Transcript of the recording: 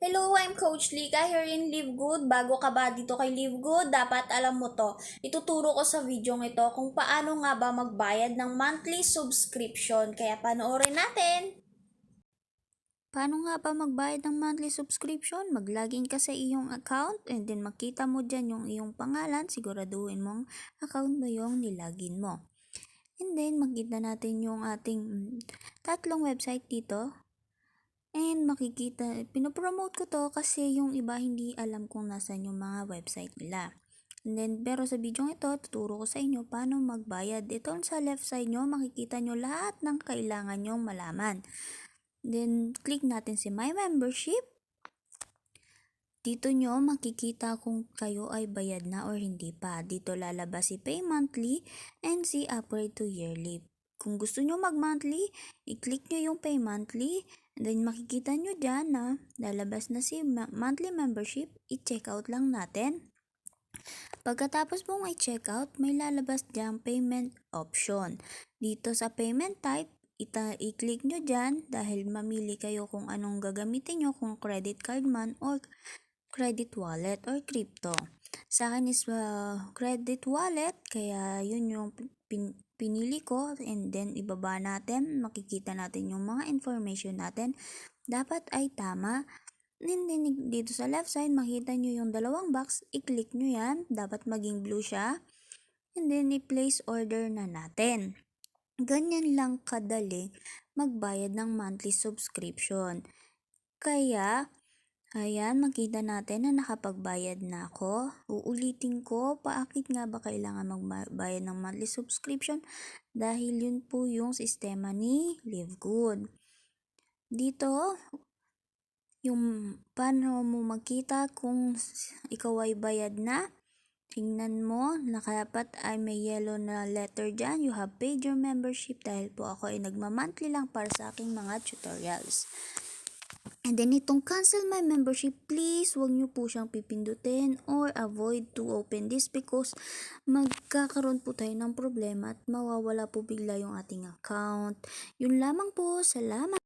Hello, I'm Coach Lika here in Live Good. Bago ka ba dito kay Live Good, dapat alam mo to. Ituturo ko sa video ito kung paano nga ba magbayad ng monthly subscription. Kaya panoorin natin. Paano nga ba magbayad ng monthly subscription? Mag-login ka sa iyong account and then makita mo dyan yung iyong pangalan. Siguraduhin mong account mo yung nilagin mo. And then makita natin yung ating tatlong website dito. And makikita, pinopromote ko to kasi yung iba hindi alam kung nasan yung mga website nila. And then, pero sa video ito, tuturo ko sa inyo paano magbayad. Ito sa left side nyo, makikita nyo lahat ng kailangan nyong malaman. Then, click natin si My Membership. Dito nyo makikita kung kayo ay bayad na or hindi pa. Dito lalabas si Pay Monthly and si Upgrade to Yearly. Kung gusto nyo mag-monthly, i-click nyo yung Pay Monthly. And then makikita nyo dyan na lalabas na si monthly membership. I-check out lang natin. Pagkatapos mong i-check out, may lalabas dyan payment option. Dito sa payment type, i-click nyo dyan dahil mamili kayo kung anong gagamitin nyo, kung credit card man or credit wallet or crypto. Sa akin is credit wallet, kaya yun yung pinili ko. And then ibaba natin, makikita natin yung mga information natin. Dapat ay tama. And then dito sa left side, makita nyo yung dalawang box, i-click nyo yan. Dapat maging blue siya. And then i-place order na natin. Ganyan lang kadali magbayad ng monthly subscription. Kaya ayan, makita natin na nakapagbayad na ako. Uulitin ko, bakit nga ba kailangan magbayad ng monthly subscription? Dahil yun po yung sistema ni Live Good. Dito, yung paano mo makita kung ikaw ay bayad na. Tingnan mo, nakapat ay may yellow na letter dyan. You have paid your membership dahil po ako ay nagmamonthly lang para sa aking mga tutorials. And then itong cancel my membership, please wag nyo po siyang pipindutin or avoid to open this because magkakaroon po tayo ng problema at mawawala po bigla yung ating account. Yun lamang po, salamat!